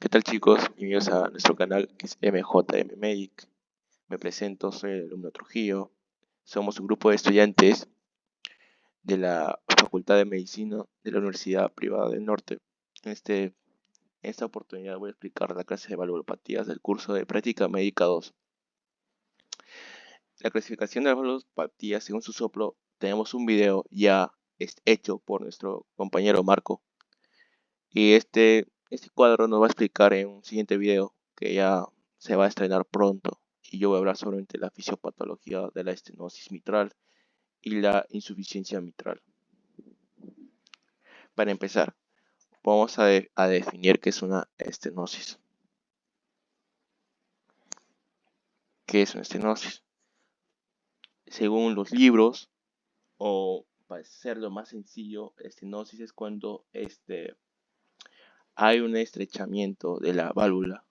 ¿Qué tal, chicos? Bienvenidos a nuestro canal que es MJM Medic. Me presento, soy el alumno Trujillo. Somos un grupo de estudiantes de la Facultad de Medicina de la Universidad Privada del Norte. En esta oportunidad voy a explicar la clase de valvulopatías del curso de Práctica Médica 2. La clasificación de las valvulopatías según su soplo, tenemos un video ya hecho por nuestro compañero Marco. Y este cuadro nos va a explicar en un siguiente video que ya se va a estrenar pronto. Y yo voy a hablar sobre la fisiopatología de la estenosis mitral y la insuficiencia mitral. Para empezar, vamos a definir qué es una estenosis. ¿Qué es una estenosis? Según los libros, o para hacerlo más sencillo, estenosis es cuando hay un estrechamiento de la válvula.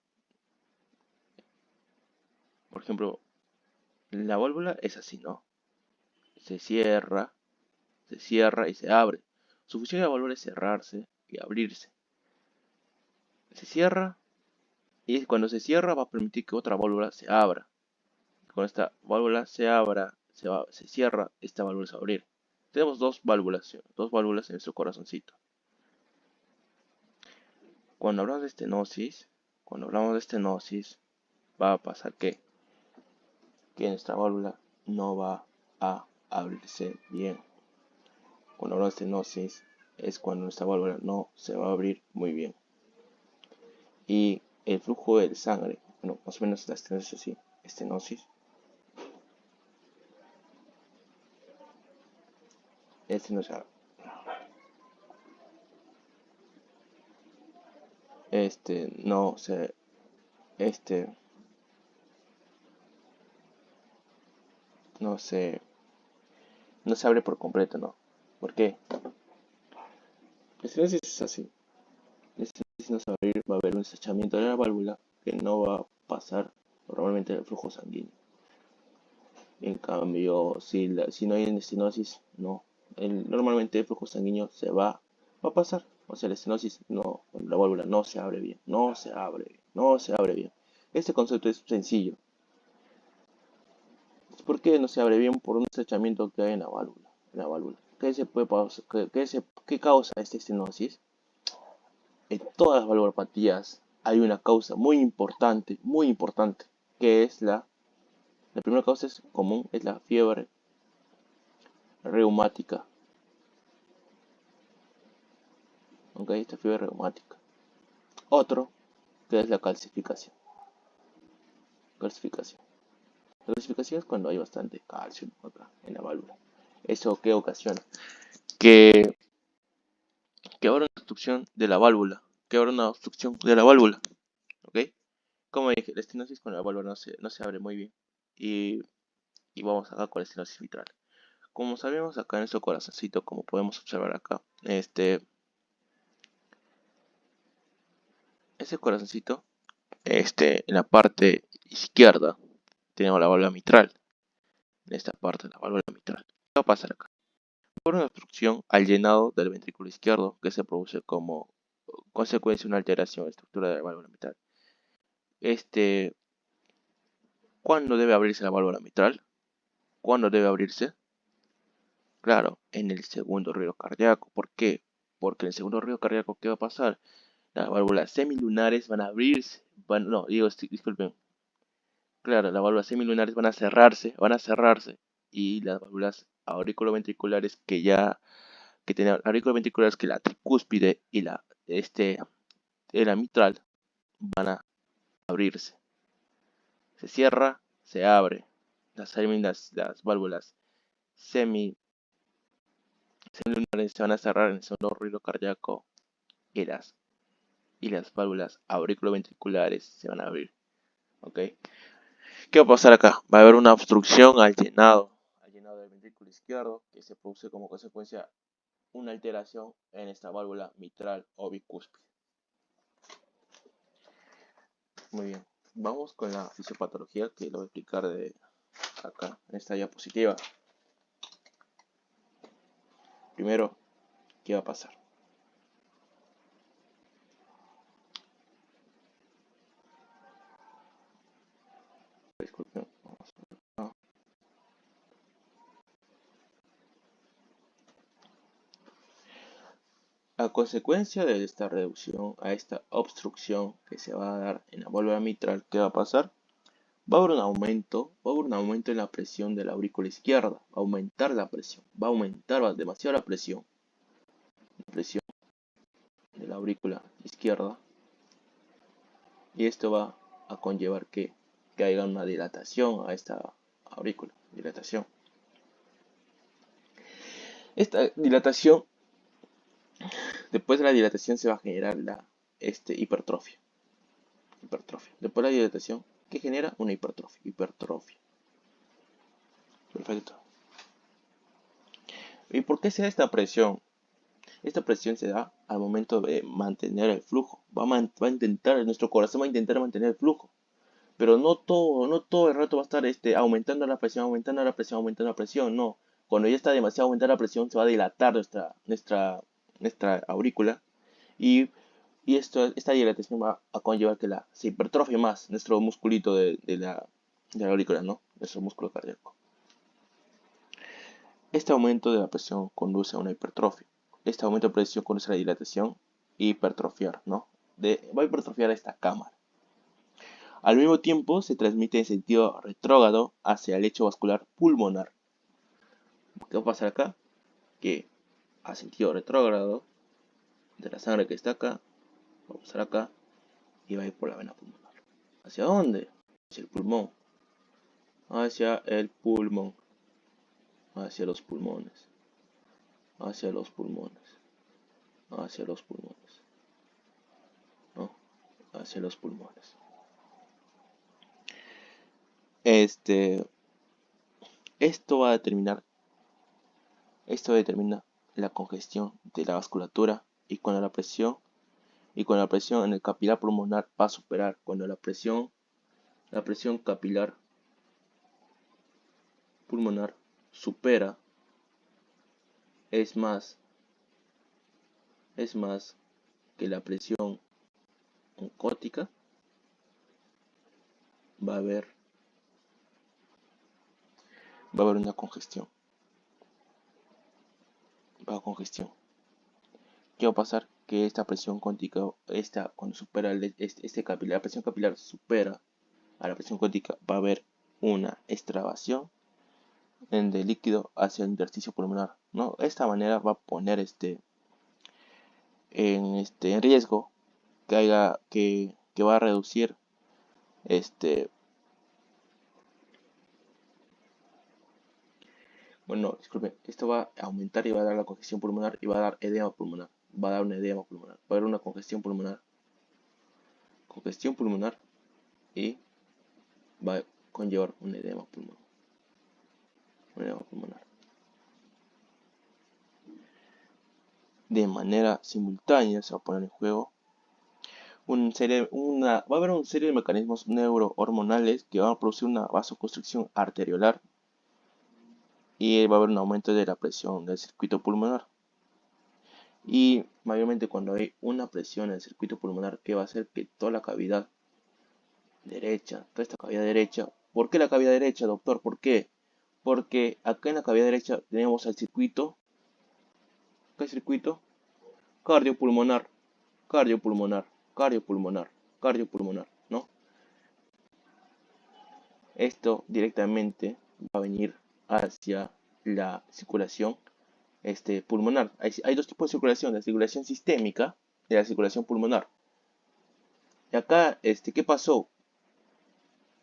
Por ejemplo, la válvula es así, ¿no? Se cierra y se abre. Su función de la válvula es cerrarse y abrirse. Se cierra y cuando se cierra va a permitir que otra válvula se abra. Cuando esta válvula se abra, se cierra, esta válvula se va a abrir. Tenemos dos válvulas en nuestro corazoncito. Cuando hablamos de estenosis, va a pasar que nuestra válvula no va a abrirse bien. Cuando hablamos de estenosis es cuando nuestra válvula no se va a abrir muy bien. Y el flujo de sangre, bueno, más o menos la estenosis así, estenosis. No se abre por completo, ¿no? ¿Por qué? La estenosis es así. La estenosis no se va a abrir, va a haber un estrechamiento de la válvula que no va a pasar normalmente el flujo sanguíneo. En cambio, si no hay estenosis, no. Normalmente el flujo sanguíneo va a pasar. O sea, la estenosis no, la válvula no se abre bien, no se abre bien. Este concepto es sencillo. ¿Por qué no se abre bien? Por un estrechamiento que hay en la válvula. ¿Qué causa esta estenosis? En todas las valvulopatías hay una causa muy importante, que es la primera causa es común, es la fiebre reumática. ¿Ok? Esta fiebre reumática. Otro, que es la calcificación. La calcificación es cuando hay bastante calcio acá en la válvula. ¿Eso qué ocasiona? Que habrá una obstrucción de la válvula. ¿Ok? Como dije, la estenosis con la válvula no se abre muy bien. Y vamos acá con la estenosis mitral. Como sabemos acá en nuestro corazoncito, como podemos observar acá, ese corazoncito, en la parte izquierda tenemos la válvula mitral. En esta parte la válvula mitral. ¿Qué va a pasar acá? Por una obstrucción al llenado del ventrículo izquierdo que se produce como consecuencia de una alteración en la estructura de la válvula mitral. ¿Cuándo debe abrirse la válvula mitral? ¿Cuándo debe abrirse? Claro, en el segundo ruido cardíaco. ¿Por qué? Porque en el segundo ruido cardíaco, ¿qué va a pasar? Las válvulas semilunares van a abrirse. Disculpen. Claro, las válvulas semilunares van a cerrarse. Y las válvulas auriculoventriculares que tienen auriculoventriculares que la tricúspide y la mitral van a abrirse. Se cierra, se abre. Las válvulas semilunares se van a cerrar en el segundo ruido cardíaco y las válvulas auriculoventriculares se van a abrir. ¿Ok? ¿Qué va a pasar acá? Va a haber una obstrucción al llenado del ventrículo izquierdo que se produce como consecuencia una alteración en esta válvula mitral o bicúspide. Muy bien, vamos con la fisiopatología que lo voy a explicar de acá en esta diapositiva. Primero, ¿qué va a pasar? disculpen, vamos a ver acá. A consecuencia de esta reducción, a esta obstrucción que se va a dar en la válvula mitral, ¿qué va a pasar? Va a haber un aumento en la presión de la aurícula izquierda, va a aumentar la presión, va a aumentar demasiado la presión de la aurícula izquierda, y esto va a conllevar que haya una dilatación a esta aurícula, dilatación. Esta dilatación, después de la dilatación se va a generar la hipertrofia. Después de la dilatación, ¿qué genera? Una hipertrofia. Perfecto. ¿Y por qué se da esta presión? Esta presión se da al momento de mantener el flujo. Nuestro corazón va a intentar mantener el flujo. Pero no todo el rato va a estar aumentando la presión, aumentando la presión, aumentando la presión. No. Cuando ya está demasiado aumentada la presión, se va a dilatar nuestra aurícula. Y esta dilatación va a conllevar que se hipertrofie más nuestro musculito de la aurícula, ¿no? Nuestro músculo cardíaco. Este aumento de la presión conduce a una hipertrofia. Este aumento de presión conduce a la dilatación y hipertrofiar, ¿no? Va a hipertrofiar esta cámara. Al mismo tiempo, se transmite en sentido retrógrado hacia el lecho vascular pulmonar. ¿Qué va a pasar acá? Que a sentido retrógrado de la sangre que está acá, va a pasar acá y va a ir por la vena pulmonar. ¿Hacia dónde? Hacia el pulmón. Hacia el pulmón. Hacia los pulmones. Hacia los pulmones. Hacia los pulmones. ¿No? Hacia los pulmones. Esto va a determinar la congestión de la vasculatura y cuando la presión en el capilar pulmonar va a superar, cuando la presión capilar pulmonar supera, es más que la presión oncótica, va a haber una congestión. ¿Qué va a pasar? Que esta presión cóntica, cuando supera la presión capilar supera a la presión cóntica, va a haber una extravasación de líquido hacia el intersticio pulmonar, ¿no? De esta manera va a poner en riesgo que va a reducir bueno, disculpen, esto va a aumentar y va a dar la congestión pulmonar y va a dar edema pulmonar. Va a dar un edema pulmonar. Va a haber una congestión pulmonar. Y va a conllevar un edema pulmonar. De manera simultánea se va a poner en juego va a haber una serie de mecanismos neurohormonales que van a producir una vasoconstricción arteriolar y va a haber un aumento de la presión del circuito pulmonar. Y mayormente cuando hay una presión en el circuito pulmonar, que va a hacer que toda la cavidad derecha, ¿por qué la cavidad derecha, doctor? ¿Por qué? Porque acá en la cavidad derecha tenemos el circuito, ¿qué es el circuito? Cardiopulmonar, ¿no? Esto directamente va a venir hacia la circulación pulmonar. Hay dos tipos de circulación, la circulación sistémica y la circulación pulmonar. Y acá, ¿qué pasó?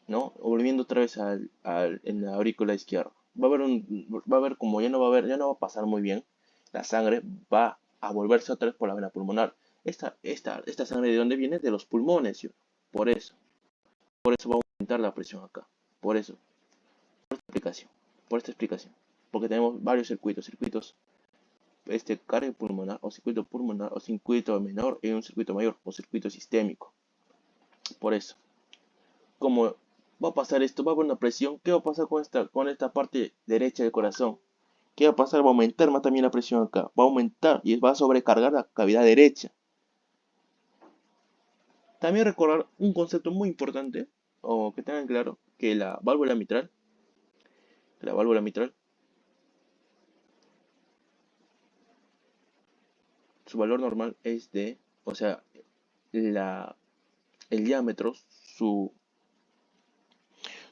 ¿No? Volviendo otra vez en la aurícula izquierda. Va a haber como ya no va a pasar muy bien. La sangre va a volverse otra vez por la vena pulmonar. Esta sangre, ¿de dónde viene? De los pulmones, ¿sí? Por eso va a aumentar la presión acá. Por esta explicación. Porque tenemos varios circuitos, cardiopulmonar o circuito pulmonar o circuito menor y un circuito mayor o circuito sistémico. Por eso, como va a pasar esto, va a haber una presión, ¿qué va a pasar con esta parte derecha del corazón? ¿Qué va a pasar? Va a aumentar más también la presión acá, va a aumentar y va a sobrecargar la cavidad derecha. También recordar un concepto muy importante, o que tengan claro, que la válvula mitral, su valor normal es de, o sea, la, el diámetro, su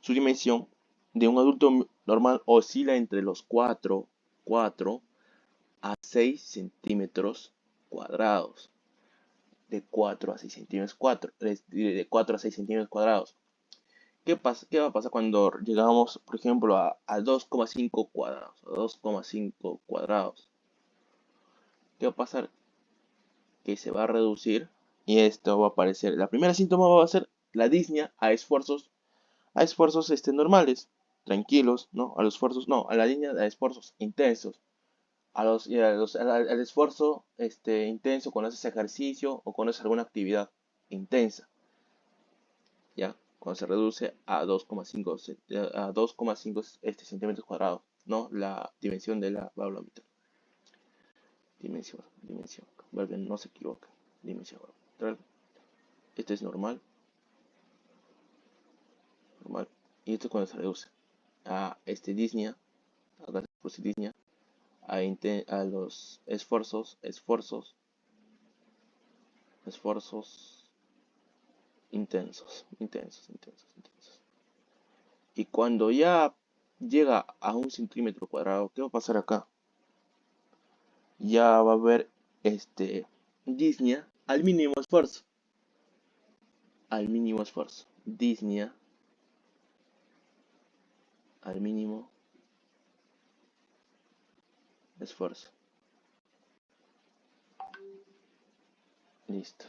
dimensión de un adulto normal oscila entre los 4 a 6 centímetros cuadrados. De 4 a 6 centímetros, de 4 a 6 centímetros cuadrados. ¿Qué va a pasar cuando llegamos, por ejemplo, a 2,5 cuadrados? A 2,5 cuadrados. ¿Qué va a pasar? Que se va a reducir y esto va a aparecer. La primera síntoma va a ser la disnea a esfuerzos normales, tranquilos, ¿no? A los esfuerzos, no, a la disnea a esfuerzos intensos. Al esfuerzo intenso cuando haces ejercicio o cuando haces alguna actividad intensa, ¿ya? Cuando se reduce a 2,5 centímetros cuadrados, ¿no? La dimensión de la válvula mitral. Dimensión. No se equivoca. Dimensión mitral. Esto es normal. Y esto es cuando se reduce a disnea, acá se produce disnea, a los esfuerzos intensos. Y cuando ya llega a 1 centímetro cuadrado, ¿qué va a pasar acá? Ya va a haber disnea al mínimo esfuerzo. Disnea al mínimo esfuerzo. Listo.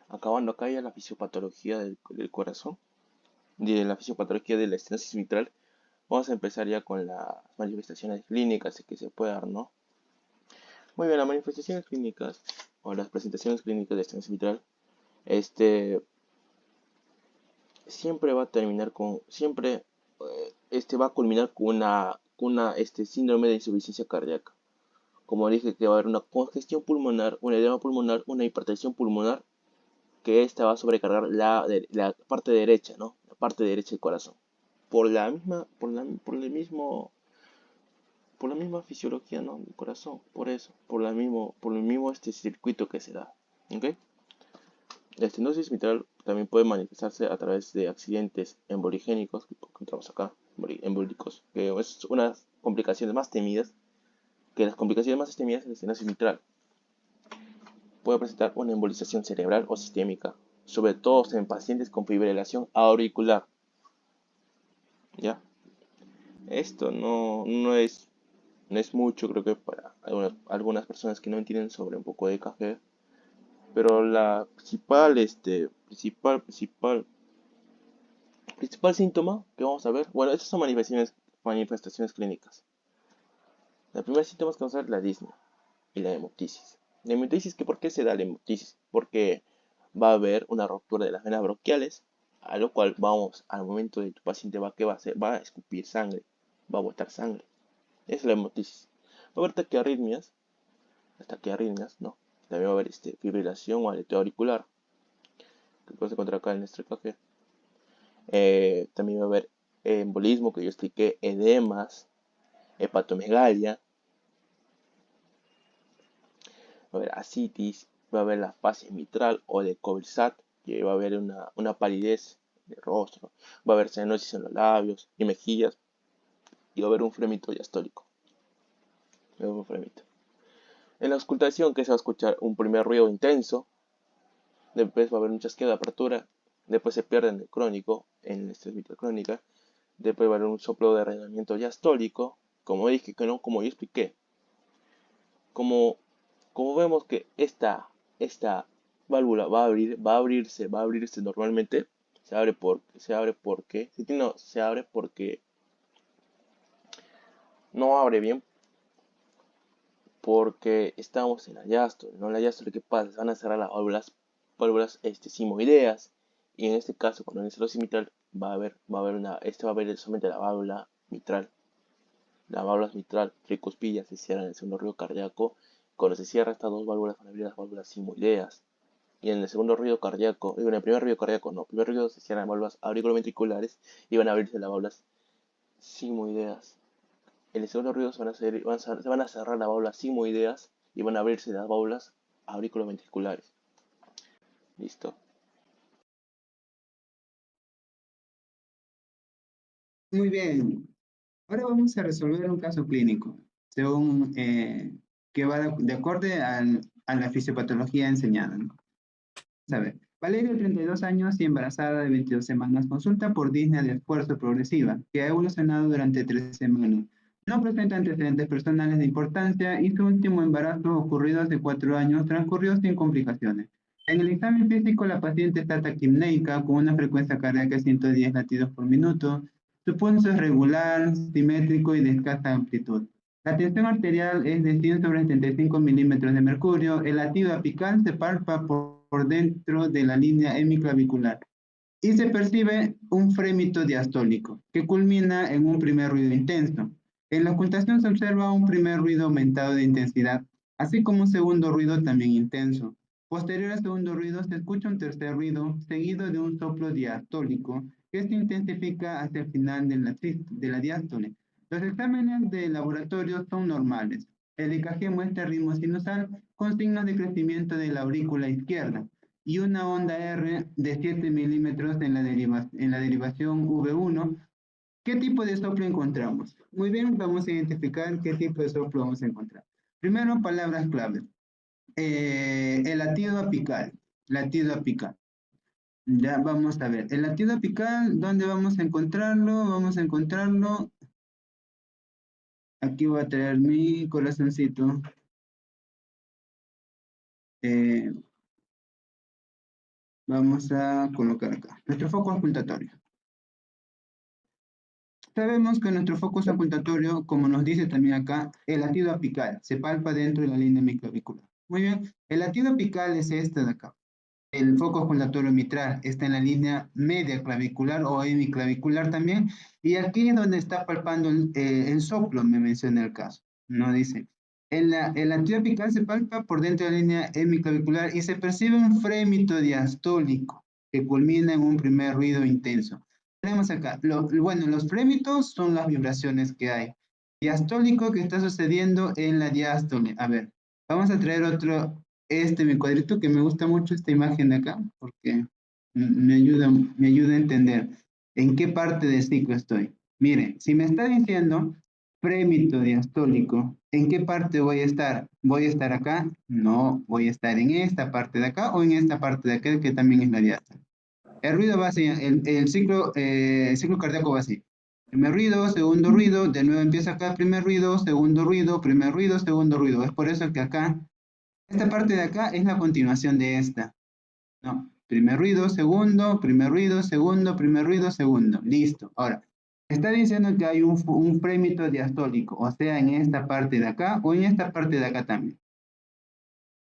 Acabando acá ya la fisiopatología del corazón, de la fisiopatología de la estenosis mitral. Vamos a empezar ya con las manifestaciones clínicas que se puede dar, ¿no? Muy bien, las manifestaciones clínicas o las presentaciones clínicas de estenosis mitral, siempre va a terminar va a culminar con una síndrome de insuficiencia cardíaca. Como dije, que va a haber una congestión pulmonar, un edema pulmonar, una hipertensión pulmonar, que esta va a sobrecargar la parte derecha, ¿no? La parte derecha del corazón. Por la misma, por la misma fisiología, ¿no? Del corazón, por eso, por el mismo circuito que se da, ¿ok? La estenosis mitral también puede manifestarse a través de accidentes emboligénicos, que encontramos acá, embólicos, que es unas complicaciones más temidas, que las complicaciones más temidas de la estenosis mitral. Puede presentar una embolización cerebral o sistémica, sobre todo en pacientes con fibrilación auricular. ¿Ya? Esto no es mucho, creo que para algunas personas que no entienden sobre un poco de café, pero la principal síntoma que vamos a ver, bueno, estas son manifestaciones clínicas. La primera síntoma que vamos a ver es la disnea y la hemoptisis. La hemoptisis, ¿por qué se da la hemoptisis? Porque va a haber una ruptura de las venas bronquiales, a lo cual al momento de tu paciente ¿qué va a hacer? Va a escupir sangre, va a botar sangre. Esa es la hemoptisis. Va a haber taquiarritmias, ¿no? También va a haber fibrilación o aleteo auricular, que puedes encontrar acá en este café. También va a haber embolismo, que yo expliqué, edemas, hepatomegalia, va a haber ascitis, va a haber la fase mitral o de Covilsat, que va a haber una palidez de rostro, va a haber cianosis en los labios y mejillas, y va a haber un fremito diastólico. En la auscultación, que se va a escuchar un primer ruido intenso, después va a haber un chasquido de apertura, después se pierde en el crónico, en la estenosis mitral crónica, después va a haber un soplo de arrendamiento diastólico, como dije, que no, como yo expliqué. Como vemos que esta válvula va a abrirse normalmente, se abre porque no abre bien, porque estamos en la diástole, ¿no? La diástole, ¿qué pasa? Se van a cerrar las válvulas simoideas, y en este caso, cuando en el estenosis mitral va a haber solamente la válvula mitral. Las válvulas mitral, tricuspilla se cierran en el segundo río cardíaco. Cuando se cierran estas dos válvulas, van a abrir las válvulas simoideas. Y en el segundo ruido cardíaco, en el primer ruido cardíaco no, el primer ruido se cierran las válvulas auriculoventriculares y van a abrirse las válvulas sigmoideas. En el segundo ruido se van a cerrar las válvulas sigmoideas y van a abrirse las válvulas auriculoventriculares. ¿Listo? Muy bien. Ahora vamos a resolver un caso clínico, según que va de acorde a la fisiopatología enseñada, ¿no? A ver, Valeria, 32 años y embarazada de 22 semanas, consulta por disnea de esfuerzo progresiva, que ha evolucionado durante 3 semanas. No presenta antecedentes personales de importancia y su último embarazo, ocurrido hace 4 años, transcurrió sin complicaciones. En el examen físico, la paciente está taquipneica con una frecuencia cardíaca de 110 latidos por minuto. Su pulso es regular, simétrico y de escasa amplitud. La tensión arterial es de 100 sobre 75 milímetros de mercurio. El latido apical se palpa por dentro de la línea hemiclavicular y se percibe un frémito diastólico que culmina en un primer ruido intenso. En la ocultación se observa un primer ruido aumentado de intensidad, así como un segundo ruido también intenso. Posterior al segundo ruido se escucha un tercer ruido seguido de un soplo diastólico que se intensifica hacia el final de la diástole. Los exámenes de laboratorio son normales. El EKG muestra ritmo sinusal con signos de crecimiento de la aurícula izquierda y una onda R de 7 milímetros en la derivación V1. ¿Qué tipo de soplo encontramos? Muy bien, vamos a identificar qué tipo de soplo vamos a encontrar. Primero, palabras claves. El latido apical. Latido apical. Ya vamos a ver. El latido apical, ¿dónde vamos a encontrarlo? Vamos a encontrarlo. Aquí voy a traer mi corazoncito. Eh, Vamos a colocar acá. Nuestro foco ocultatorio. Sabemos que nuestro foco ocultatorio, como nos dice también acá, el latido apical se palpa dentro de la línea hemiclavicular. Muy bien, el latido apical es este de acá. El foco ocultatorio mitral está en la línea media clavicular o hemiclavicular también, y aquí es donde está palpando el soplo, me menciona el caso. No dice. El latido apical se palpa por dentro de la línea hemiclavicular y se percibe un frémito diastólico que culmina en un primer ruido intenso. Tenemos acá, bueno, los frémitos son las vibraciones que hay. Diastólico que está sucediendo en la diástole. A ver, vamos a traer mi cuadrito que me gusta mucho esta imagen de acá, porque me ayuda a entender en qué parte del ciclo estoy. Mire, si me está diciendo frémito diastólico, ¿en qué parte voy a estar? ¿Voy a estar acá? No, voy a estar en esta parte de acá o en esta parte de acá, que también es la diástole. El ruido va así, el ciclo cardíaco va así. Primer ruido, segundo ruido, de nuevo empieza acá, primer ruido, segundo ruido, primer ruido, segundo ruido. Es por eso que acá, esta parte de acá es la continuación de esta. No, primer ruido, segundo, primer ruido, segundo, primer ruido, segundo. Listo. Ahora, está diciendo que hay un frémito diastólico, o sea, en esta parte de acá o en esta parte de acá también.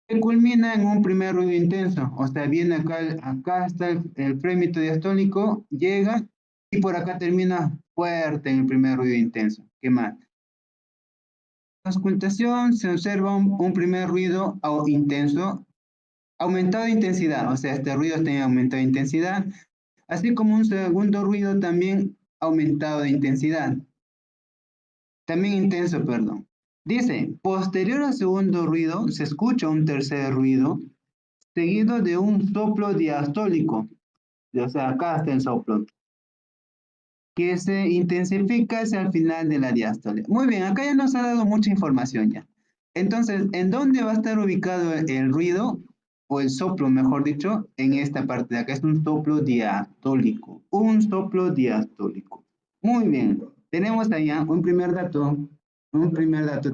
Que culmina en un primer ruido intenso, o sea, viene acá, acá está el frémito diastólico, llega y por acá termina fuerte en el primer ruido intenso. ¿Qué más? En la auscultación se observa un primer ruido intenso, aumentado de intensidad, o sea, este ruido tiene aumentado de intensidad, así como un segundo ruido también aumentado de intensidad, también intenso, perdón. Dice, posterior al segundo ruido, se escucha un tercer ruido, seguido de un soplo diastólico, o sea, acá está el soplo, que se intensifica hacia el final de la diástole. Muy bien, acá ya nos ha dado mucha información ya. Entonces, ¿en dónde va a estar ubicado el ruido o el soplo, mejor dicho? En esta parte de acá es un soplo diastólico, un soplo diastólico. Muy bien, tenemos allá un primer dato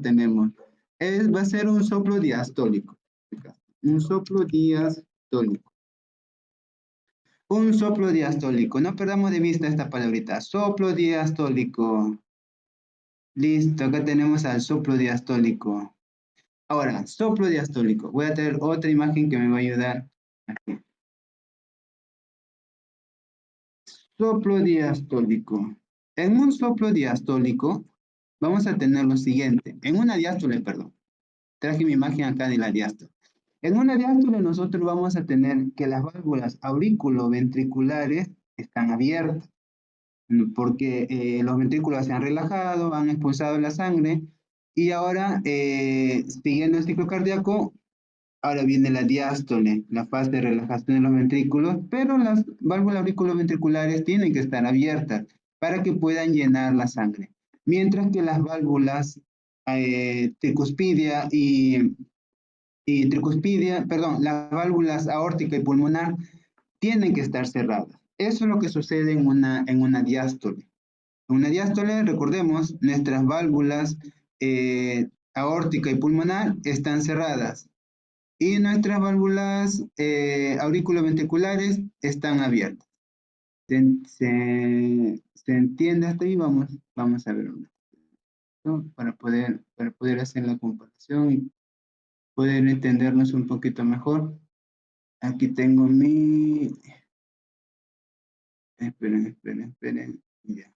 tenemos. Va a ser un soplo diastólico, un soplo diastólico. Un soplo diastólico. No perdamos de vista esta palabrita. Soplo diastólico. Listo, acá tenemos al soplo diastólico. Ahora, soplo diastólico. Voy a traer otra imagen que me va a ayudar. Aquí. Soplo diastólico. En un soplo diastólico vamos a tener lo siguiente. En una diástole, perdón. Traje mi imagen acá de la diástole. En una diástole nosotros vamos a tener que las válvulas auriculoventriculares están abiertas, porque los ventrículos se han relajado, han expulsado la sangre, y ahora, siguiendo el ciclo cardíaco, ahora viene la diástole, la fase de relajación de los ventrículos, pero las válvulas auriculoventriculares tienen que estar abiertas para que puedan llenar la sangre. Mientras que las válvulas tricuspidia y tricuspidia, perdón, las válvulas aórtica y pulmonar tienen que estar cerradas. Eso es lo que sucede en una diástole. En una diástole, recordemos, nuestras válvulas aórtica y pulmonar están cerradas y nuestras válvulas auriculoventriculares están abiertas. ¿Se entiende hasta ahí? Vamos a ver para poder hacer la comparación y poder entendernos un poquito mejor. Aquí tengo mi... Esperen. Ya.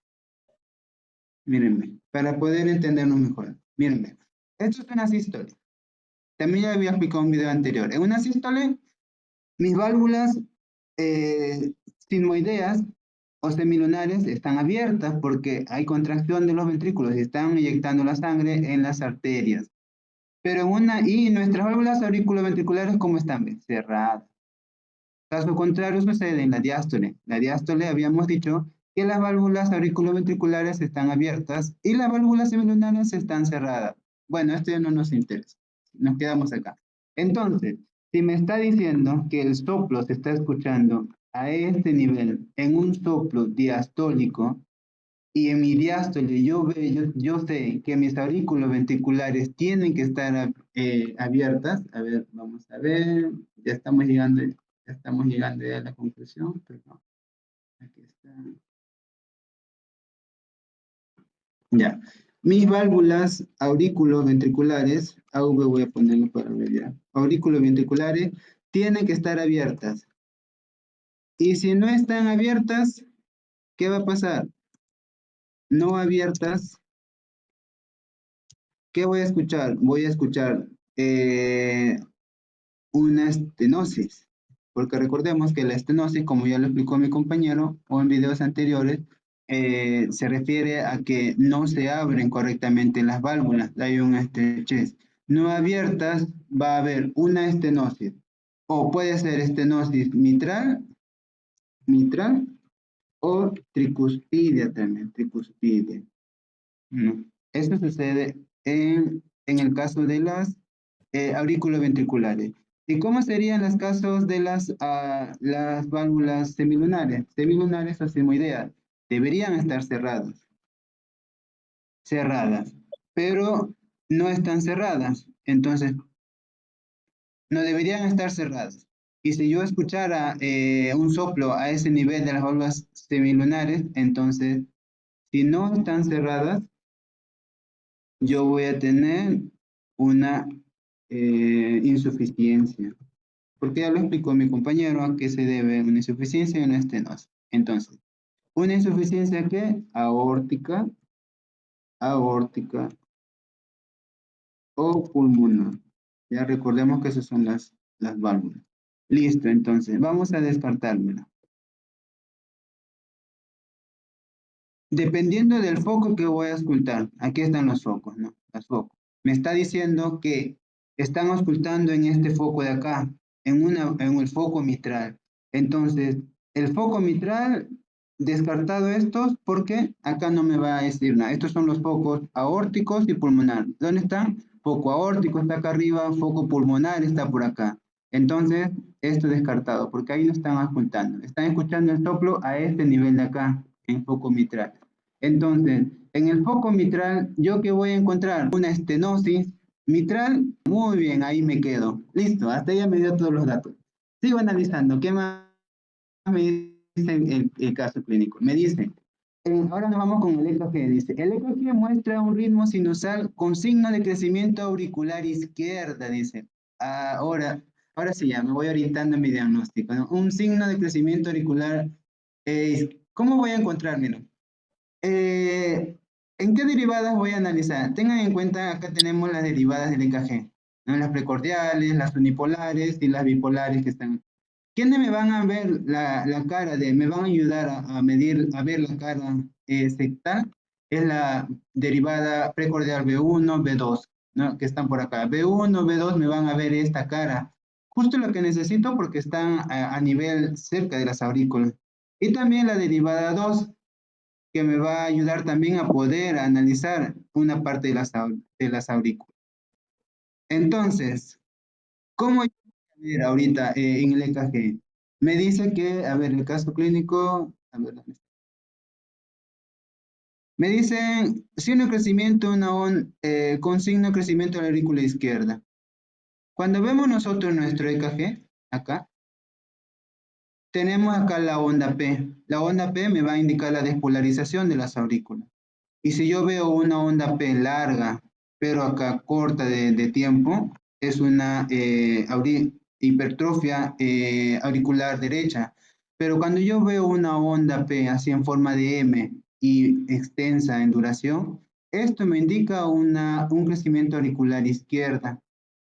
Mírenme, para poder entendernos mejor. Mírenme. Esto es una sístole. También ya había explicado en un video anterior. En una sístole, mis válvulas sigmoideas o semilunares están abiertas porque hay contracción de los ventrículos y están inyectando la sangre en las arterias. Pero y nuestras válvulas auriculoventriculares, ¿cómo están? Cerradas. Caso contrario sucede en la diástole. La diástole habíamos dicho que las válvulas auriculoventriculares están abiertas y las válvulas semilunares están cerradas. Bueno, esto ya no nos interesa. Nos quedamos acá. Entonces, si me está diciendo que el soplo se está escuchando a este nivel en un soplo diastólico y en mi diástole yo sé que mis auriculoventriculares tienen que estar abiertas. A ver, vamos a ver. Ya estamos llegando ya a la conclusión, perdón. Aquí está. Ya. Mis válvulas auriculoventriculares, AV voy a ponerlo para ver ya. Auriculoventriculares tienen que estar abiertas. Y si no están abiertas, ¿qué va a pasar? No abiertas, ¿qué voy a escuchar? Voy a escuchar una estenosis, porque recordemos que la estenosis, como ya lo explicó mi compañero o en videos anteriores, se refiere a que no se abren correctamente las válvulas, hay una estrechez. No abiertas va a haber una estenosis, o puede ser estenosis mitral o tricuspidia también, tricuspidia. ¿No? Esto sucede en el caso de las auriculoventriculares. ¿Y cómo serían los casos de las válvulas semilunares? Semilunares o simoideas. Deberían estar cerradas, pero no están cerradas. Entonces, no deberían estar cerradas. Y si yo escuchara un soplo a ese nivel de las válvulas semilunares, entonces, si no están cerradas, yo voy a tener una insuficiencia. Porque ya lo explicó mi compañero a qué se debe una insuficiencia y una estenosis. Entonces, una insuficiencia que aórtica o pulmonar. Ya recordemos que esas son las válvulas. Listo, entonces, vamos a descartármela. Dependiendo del foco que voy a auscultar, aquí están los focos, ¿no? Los focos. Me está diciendo que están auscultando en este foco de acá, en el foco mitral. Entonces, el foco mitral, descartado estos, porque acá no me va a decir nada. Estos son los focos aórticos y pulmonar. ¿Dónde están? Foco aórtico está acá arriba, foco pulmonar está por acá. Entonces, esto descartado, porque ahí no están auscultando. Están escuchando el soplo a este nivel de acá, en foco mitral. Entonces, en el foco mitral, ¿yo qué voy a encontrar? Una estenosis mitral. Muy bien, ahí me quedo. Listo, hasta ya me dio todos los datos. Sigo analizando. ¿Qué más me dice el caso clínico? Me dice, ahora nos vamos con el EKG. Dice, el EKG muestra un ritmo sinusal con signo de crecimiento auricular izquierda, dice. Ahora sí, ya me voy orientando en mi diagnóstico, ¿no? Un signo de crecimiento auricular. ¿Cómo voy a encontrar? Mira, ¿en qué derivadas voy a analizar? Tengan en cuenta, acá tenemos las derivadas del EKG. ¿no? Las precordiales, las unipolares y las bipolares que están. ¿Quiénes me van a ver la cara me van a ayudar a medir, a ver la cara sectal? Es la derivada precordial B1, B2, ¿no? Que están por acá. B1, B2 me van a ver esta cara. Justo lo que necesito porque están a nivel cerca de las aurículas. Y también la derivada 2, que me va a ayudar también a poder analizar una parte de las aurículas. Entonces, ¿cómo yo voy a ver ahorita en el EKG? Me dice que, a ver, el caso clínico, a ver, ¿dónde está? Me dicen signo de crecimiento, con signo de crecimiento de la aurícula izquierda. Cuando vemos nosotros nuestro EKG, acá, tenemos acá la onda P. La onda P me va a indicar la despolarización de las aurículas. Y si yo veo una onda P larga, pero acá corta de tiempo, es una hipertrofia auricular derecha. Pero cuando yo veo una onda P así en forma de M y extensa en duración, esto me indica un crecimiento auricular izquierda.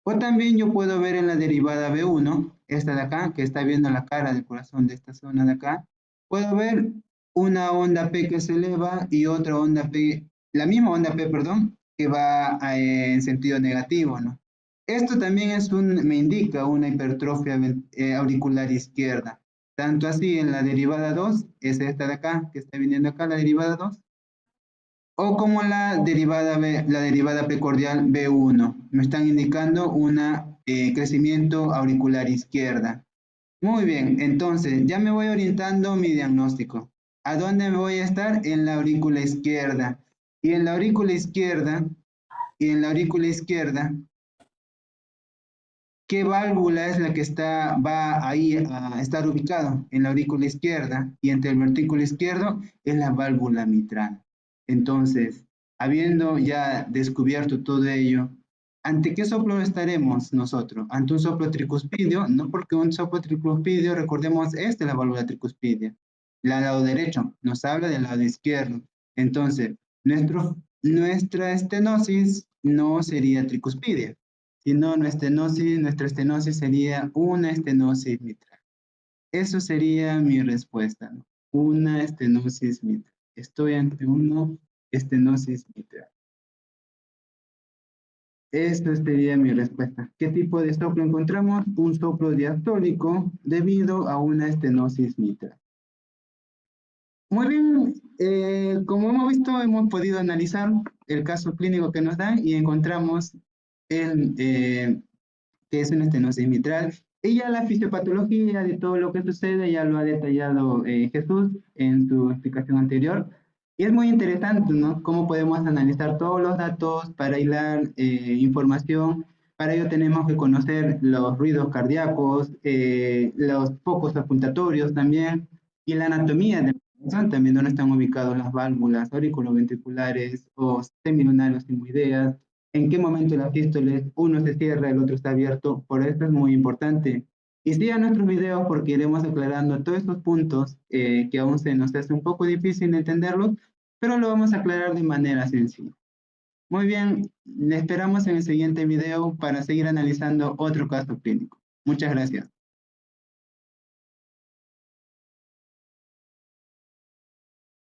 O también yo puedo ver en la derivada B1, esta de acá, que está viendo la cara del corazón de esta zona de acá, puedo ver una onda P que se eleva y otra onda P, la misma onda P, perdón, que va en sentido negativo, ¿no? Esto también me indica una hipertrofia auricular izquierda. Tanto así en la derivada 2, es esta de acá, que está viniendo acá, la derivada 2, o como la derivada precordial B1. Me están indicando un crecimiento auricular izquierda. Muy bien, entonces ya me voy orientando mi diagnóstico. ¿A dónde me voy a estar? En la aurícula izquierda. Y en la aurícula izquierda, ¿qué válvula es la que va ahí a estar ubicado? En la aurícula izquierda y entre el ventrículo izquierdo es la válvula mitral. Entonces, habiendo ya descubierto todo ello, ¿ante qué soplo estaremos nosotros? ¿Ante un soplo tricuspidio? No, porque un soplo tricuspidio, recordemos, esta es la válvula tricuspidia. El lado derecho nos habla del lado izquierdo. Entonces, nuestra estenosis no sería tricuspidia, sino nuestra estenosis sería una estenosis mitral. Eso sería mi respuesta, ¿no? Una estenosis mitral. Estoy ante una estenosis mitral. Esta sería mi respuesta. ¿Qué tipo de soplo encontramos? Un soplo diastólico debido a una estenosis mitral. Muy bien, como hemos visto, hemos podido analizar el caso clínico que nos dan y encontramos que es una estenosis mitral. Y ya la fisiopatología de todo lo que sucede ya lo ha detallado Jesús en su explicación anterior. Y es muy interesante, ¿no? Cómo podemos analizar todos los datos para hilar información. Para ello tenemos que conocer los ruidos cardíacos, los focos apuntatorios también, y la anatomía del corazón también, donde están ubicados las válvulas auriculoventriculares o semilunarios sigmoideas, en qué momento la sístole uno se cierra, el otro está abierto. Por eso es muy importante. Y sigan nuestros videos porque iremos aclarando todos estos puntos que aún se nos hace un poco difícil entenderlos, pero lo vamos a aclarar de manera sencilla. Muy bien, le esperamos en el siguiente video para seguir analizando otro caso clínico. Muchas gracias.